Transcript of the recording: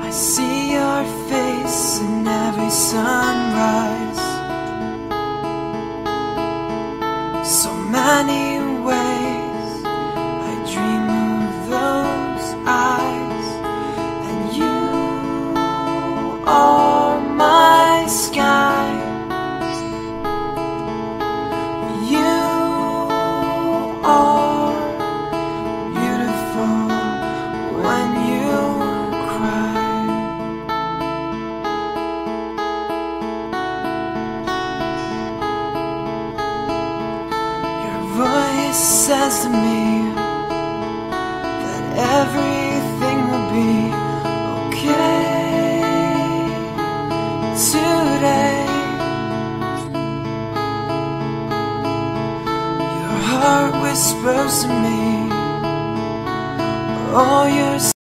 I see your face in every sunrise. So many ways I dream of those eyes, and you are my sky. You are beautiful when you cry. Your voice says to me that everything will be okay today. Your heart whispers to me, oh, you're